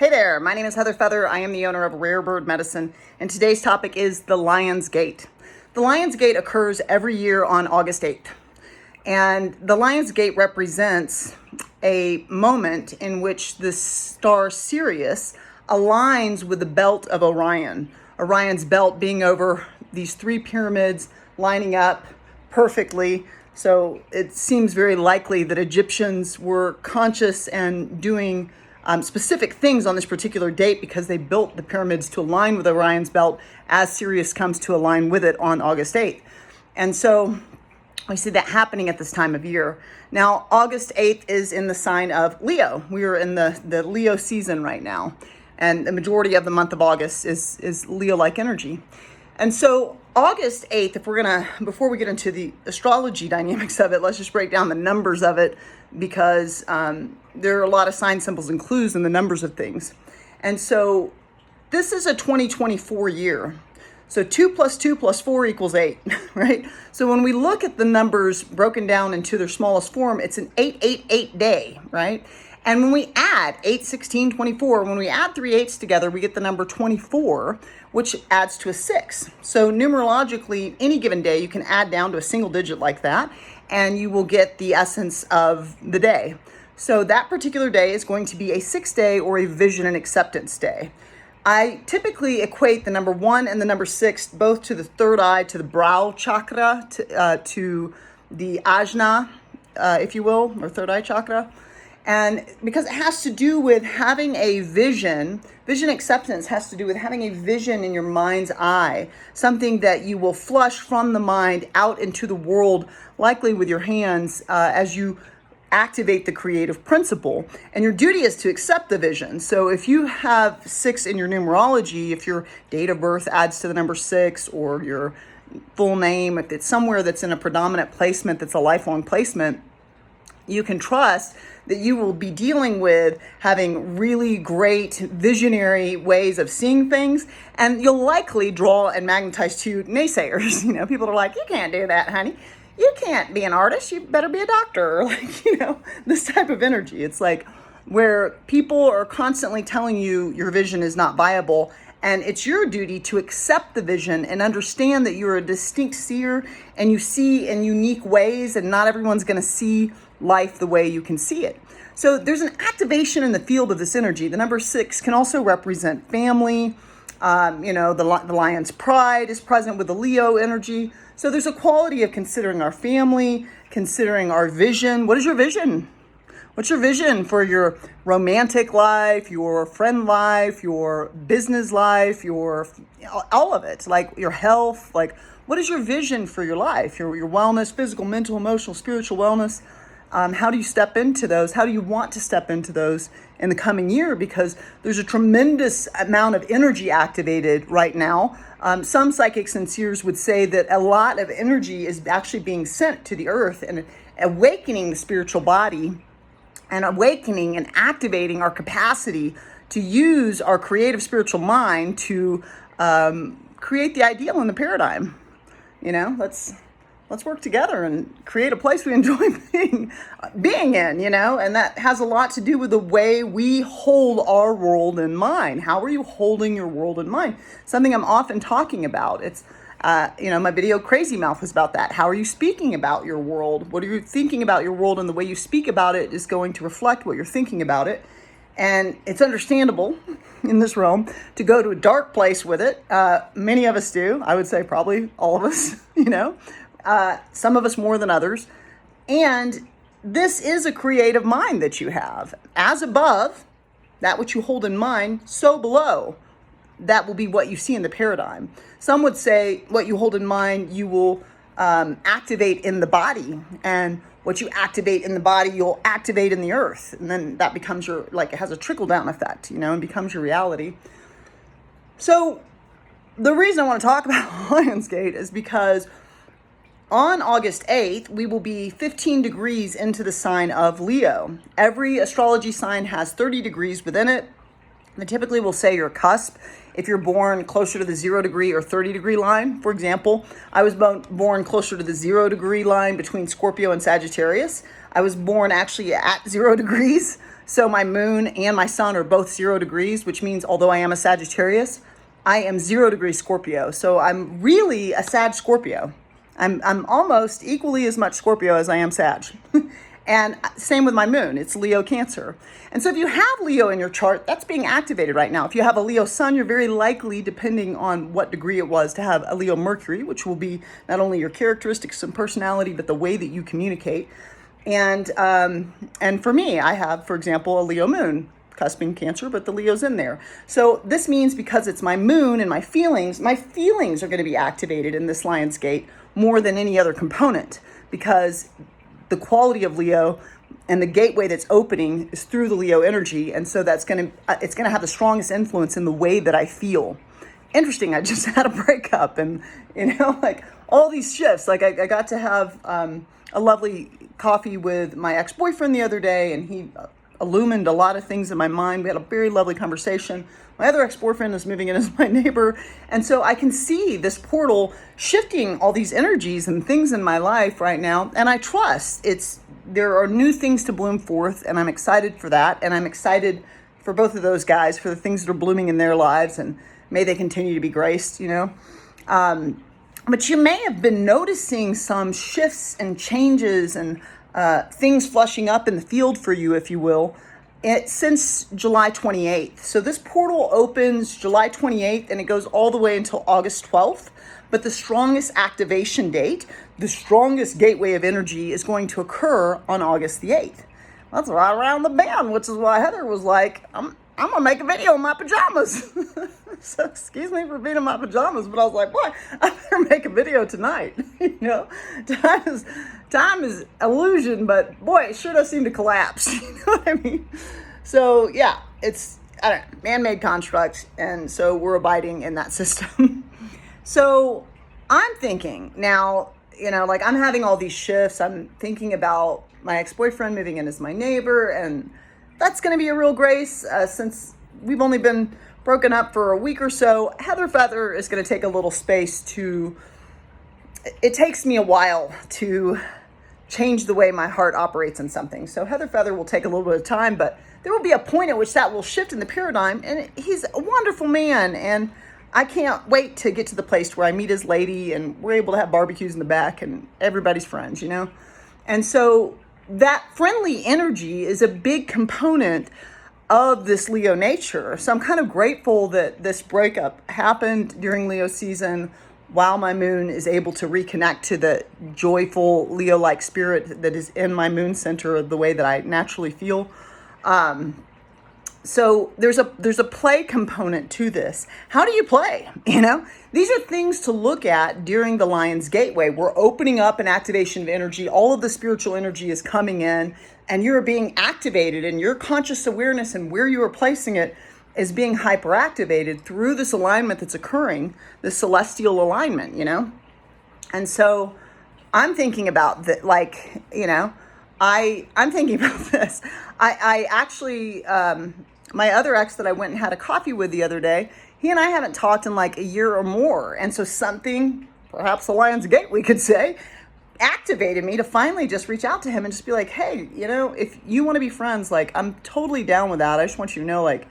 Hey there, my name is Heather Feather. I am the owner of Rare Bird Medicine, and today's topic is the Lion's Gate. The Lion's Gate occurs every year on August 8th, and the Lion's Gate represents a moment in which the star Sirius aligns with the belt of Orion. Orion's belt being over these three pyramids lining up perfectly. So it seems very likely that Egyptians were conscious and doing specific things on this particular date because they built the pyramids to align with Orion's belt as Sirius comes to align with it on August 8th. And so we see that happening at this time of year. Now, August 8th is in the sign of Leo. We are in the Leo season right now. And the majority of the month of August is Leo-like energy. And so August 8th, before we get into the astrology dynamics of it, let's just break down the numbers of it because there are a lot of sign symbols and clues in the numbers of things. And so this is a 2024 year. So 2 plus 2 plus 4 equals 8, right? So when we look at the numbers broken down into their smallest form, it's an 888 day, right? And when we add 8, 16, 24, when we add 3 8s together, we get the number 24, which adds to a 6. So numerologically, any given day, you can add down to a single digit like that, and you will get the essence of the day. So that particular day is going to be a 6-day or a vision and acceptance day. I typically equate the number 1 and the number 6 both to the third eye, to the brow chakra, to the ajna, if you will, or third eye chakra. And because it has to do with having a vision acceptance has to do with having a vision in your mind's eye, something that you will flush from the mind out into the world, likely with your hands, as you activate the creative principle. And your duty is to accept the vision. So if you have 6 in your numerology, if your date of birth adds to the number 6 or your full name, if it's somewhere that's in a predominant placement, that's a lifelong placement, you can trust that you will be dealing with having really great visionary ways of seeing things, and you'll likely draw and magnetize to naysayers. You know, people are like, you can't do that, honey. You can't be an artist. You better be a doctor. Like, this type of energy. It's like where people are constantly telling you your vision is not viable, and it's your duty to accept the vision and understand that you're a distinct seer and you see in unique ways, and not everyone's going to see life the way you can see it. So there's an activation in the field of this energy. The number 6 can also represent family. The lion's pride is present with the Leo energy. So there's a quality of considering our family, considering our vision. What is your vision? What's your vision for your romantic life, your friend life, your business life, all of it, like your health? Like, what is your vision for your life, your wellness, physical, mental, emotional, spiritual wellness? How do you step into those? How do you want to step into those in the coming year? Because there's a tremendous amount of energy activated right now. Some psychics and seers would say that a lot of energy is actually being sent to the earth and awakening the spiritual body and awakening and activating our capacity to use our creative spiritual mind to create the ideal in the paradigm. Let's work together and create a place we enjoy being in, and that has a lot to do with the way we hold our world in mind. How are you holding your world in mind? Something I'm often talking about. It's, my video Crazy Mouth was about that. How are you speaking about your world? What are you thinking about your world? And the way you speak about it is going to reflect what you're thinking about it. And it's understandable in this realm to go to a dark place with it. Many of us do. I would say probably all of us, some of us more than others. And this is a creative mind that you have. As above, that which you hold in mind, so below, that will be what you see in the paradigm. Some would say what you hold in mind, you will activate in the body. And what you activate in the body, you'll activate in the earth. And then that becomes it has a trickle-down effect, and becomes your reality. So the reason I want to talk about Lion's Gate is because on August 8th, we will be 15 degrees into the sign of Leo. Every astrology sign has 30 degrees within it. They typically will say your cusp. If you're born closer to the 0 degree or 30 degree line, for example, I was born closer to the 0 degree line between Scorpio and Sagittarius. I was born actually at 0 degrees. So my moon and my sun are both 0 degrees, which means although I am a Sagittarius, I am 0 degree Scorpio. So I'm really a Sag Scorpio. I'm almost equally as much Scorpio as I am Sag. And same with my moon, it's Leo Cancer. And so if you have Leo in your chart, that's being activated right now. If you have a Leo sun, you're very likely, depending on what degree it was, to have a Leo Mercury, which will be not only your characteristics and personality, but the way that you communicate. And for me, I have, for example, a Leo moon, cusping Cancer, but the Leo's in there. So this means because it's my moon and my feelings are going to be activated in this Lion's Gate more than any other component, because the quality of Leo and the gateway that's opening is through the Leo energy. And so it's going to have the strongest influence in the way that I feel. Interesting. I just had a breakup, and, like all these shifts, like I got to have a lovely coffee with my ex-boyfriend the other day, and he illumined a lot of things in my mind. We had a very lovely conversation. My other ex-boyfriend is moving in as my neighbor. And so I can see this portal shifting all these energies and things in my life right now. And I trust there are new things to bloom forth, and I'm excited for that. And I'm excited for both of those guys, for the things that are blooming in their lives, and may they continue to be graced, But you may have been noticing some shifts and changes and things flushing up in the field for you, if you will, since July 28th. So this portal opens July 28th and it goes all the way until August 12th. But the strongest activation date, the strongest gateway of energy, is going to occur on August the 8th. That's right around the bend, which is why Heather was like, I'm going to make a video in my pajamas. So excuse me for being in my pajamas, but I was like, boy, I better make a video tonight. Time is illusion, but boy, it sure does seem to collapse. You know what I mean? So yeah, it's, man-made constructs. And so we're abiding in that system. So I'm thinking now, like I'm having all these shifts. I'm thinking about my ex-boyfriend moving in as my neighbor, and that's going to be a real grace since we've only been broken up for a week or so. Heather Feather is going to take a little space it takes me a while to change the way my heart operates in something. So Heather Feather will take a little bit of time, but there will be a point at which that will shift in the paradigm. And he's a wonderful man, and I can't wait to get to the place where I meet his lady and we're able to have barbecues in the back and everybody's friends, And so that friendly energy is a big component of this Leo nature. So I'm kind of grateful that this breakup happened during Leo season, while my moon is able to reconnect to the joyful Leo-like spirit that is in my moon center, the way that I naturally feel. So there's a play component to this. How do you play? These are things to look at during the Lion's Gateway. We're opening up an activation of energy. All of the spiritual energy is coming in, and you're being activated, and your conscious awareness and where you are placing it is being hyperactivated through this alignment that's occurring, this celestial alignment, And so I'm thinking about that, I'm thinking about this. I actually, my other ex that I went and had a coffee with the other day, he and I haven't talked in like a year or more. And so something, perhaps the Lion's Gate, we could say, activated me to finally just reach out to him and just be like, hey, if you want to be friends, like, I'm totally down with that. I just want you to know, like,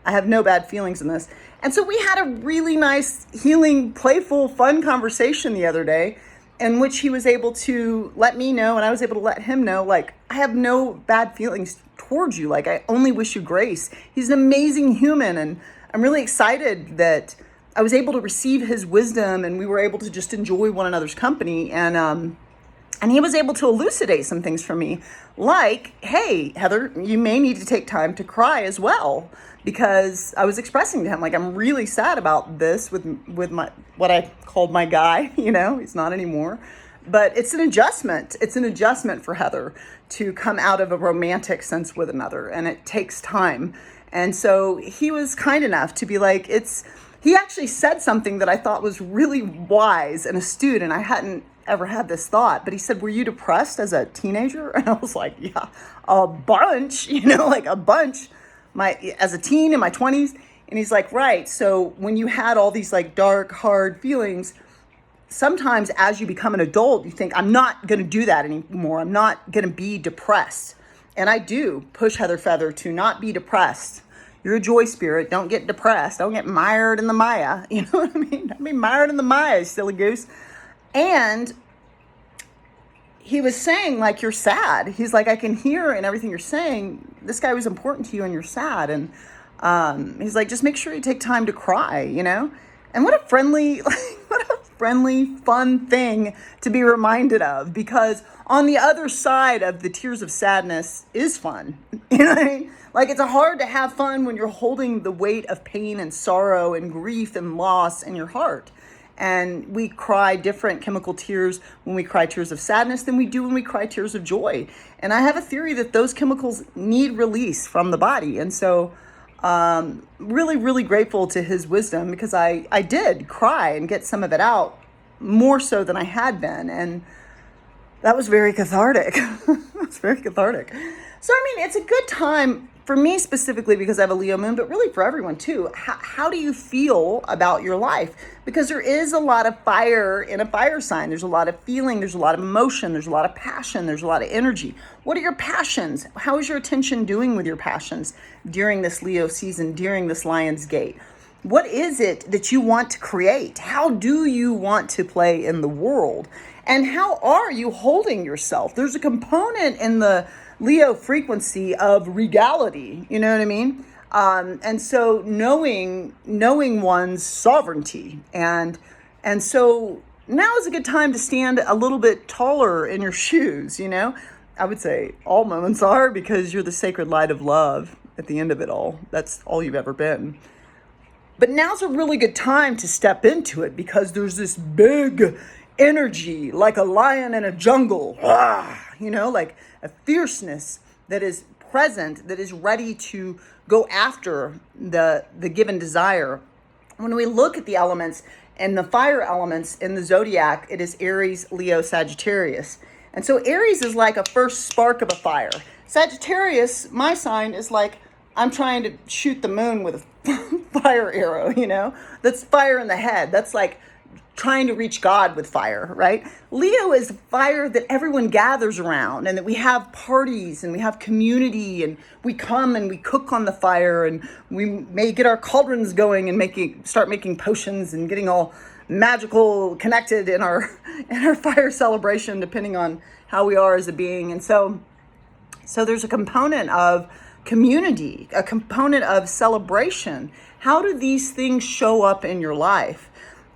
I have no bad feelings in this. And so we had a really nice, healing, playful, fun conversation the other day, in which he was able to let me know, and I was able to let him know, like, I have no bad feelings towards you. Like, I only wish you grace. He's an amazing human, and I'm really excited that I was able to receive his wisdom, and we were able to just enjoy one another's company. And he was able to elucidate some things for me, like, hey, Heather, you may need to take time to cry as well, because I was expressing to him, like, I'm really sad about this with my, what I called my guy, he's not anymore. But it's an adjustment. It's an adjustment for Heather to come out of a romantic sense with another, and it takes time. And so he was kind enough to be like, he actually said something that I thought was really wise and astute, and I hadn't ever had this thought, but he said, were you depressed as a teenager? And I was like, yeah, a bunch, like a bunch, as a teen in my 20s. And he's like, right. So when you had all these like dark, hard feelings, sometimes as you become an adult, you think, I'm not going to do that anymore. I'm not going to be depressed. And I do push Heather Feather to not be depressed. You're a joy spirit. Don't get depressed. Don't get mired in the Maya. You know what I mean? Don't be mired in the Maya, silly goose. And he was saying, like, you're sad. He's like, I can hear in everything you're saying, this guy was important to you and you're sad. And he's like, just make sure you take time to cry, you know? And what a friendly, fun thing to be reminded of, because on the other side of the tears of sadness is fun. You know what I mean? Like, it's hard to have fun when you're holding the weight of pain and sorrow and grief and loss in your heart. And we cry different chemical tears when we cry tears of sadness than we do when we cry tears of joy. And I have a theory that those chemicals need release from the body. And so really, really grateful to his wisdom, because I did cry and get some of it out more so than I had been. And that was very cathartic. It's very cathartic. So, I mean, it's a good time for me specifically because I have a Leo moon, but really for everyone too. How do you feel about your life? Because there is a lot of fire in a fire sign. There's a lot of feeling. There's a lot of emotion. There's a lot of passion. There's a lot of energy. What are your passions? How is your attention doing with your passions during this Leo season, during this Lion's Gate? What is it that you want to create? How do you want to play in the world? And how are you holding yourself? There's a component in the Leo frequency of regality, you know what I mean? And so knowing one's sovereignty, and so now is a good time to stand a little bit taller in your shoes, you know? I would say all moments are, because you're the sacred light of love at the end of it all. That's all you've ever been. But now's a really good time to step into it, because there's this big energy, like a lion in a jungle, you know, like a fierceness that is present, that is ready to go after the given desire. When we look at the elements and the fire elements in the zodiac, it is Aries, Leo, Sagittarius. And so Aries is like a first spark of a fire. Sagittarius, my sign, is like I'm trying to shoot the moon with a fire arrow, you know? That's fire in the head. That's like trying to reach God with fire, right? Leo is fire that everyone gathers around, and that we have parties and we have community, and we come and we cook on the fire, and we may get our cauldrons going and start making potions and getting all magical connected in our fire celebration, depending on how we are as a being. And so there's a component of community, a component of celebration. How do these things show up in your life?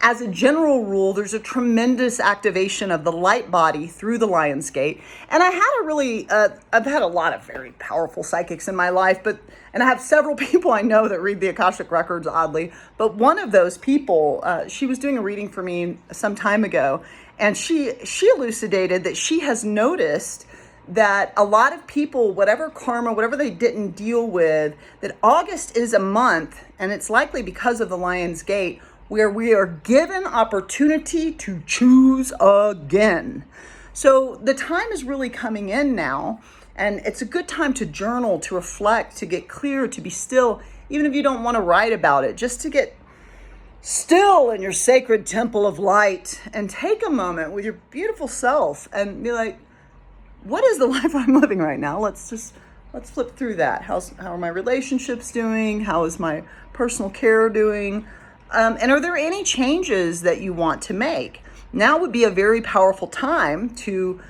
As a general rule, there's a tremendous activation of the light body through the Lion's Gate. And I've had a lot of very powerful psychics in my life, and I have several people I know that read the Akashic Records, oddly. But one of those people, she was doing a reading for me some time ago, and she elucidated that she has noticed that a lot of people, whatever karma, whatever they didn't deal with, that August is a month, and it's likely because of the Lion's Gate, where we are given opportunity to choose again. So the time is really coming in now, and it's a good time to journal, to reflect, to get clear, to be still, even if you don't want to write about it, just to get still in your sacred temple of light and take a moment with your beautiful self and be like, what is the life I'm living right now? Let's flip through that. How are my relationships doing? How is my personal care doing? And are there any changes that you want to make? Now would be a very powerful time to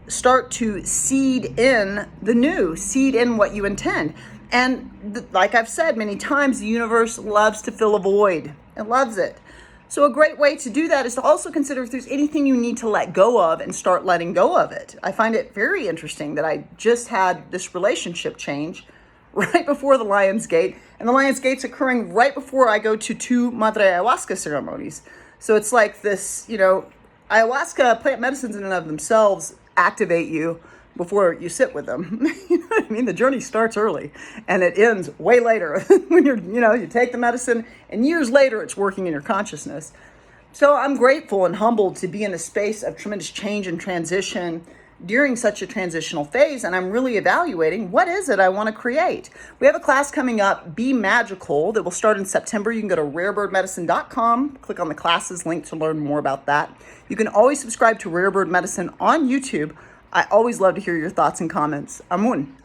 start to seed in the new, seed in what you intend. And like I've said many times, the universe loves to fill a void. It loves it. So a great way to do that is to also consider if there's anything you need to let go of and start letting go of it. I find it very interesting that I just had this relationship change right before the Lion's Gate, and the Lion's Gate's occurring right before I go to 2 Madre Ayahuasca ceremonies. So it's like this, you know, ayahuasca, plant medicines in and of themselves activate you before you sit with them. You know what I mean? The journey starts early and it ends way later when you take the medicine, and years later it's working in your consciousness. So I'm grateful and humbled to be in a space of tremendous change and transition during such a transitional phase, and I'm really evaluating what is it I want to create. We have a class coming up, Be Magical, that will start in September. You can go to rarebirdmedicine.com, click on the classes link to learn more about that. You can always subscribe to Rare Bird Medicine on YouTube. I always love to hear your thoughts and comments. Amun.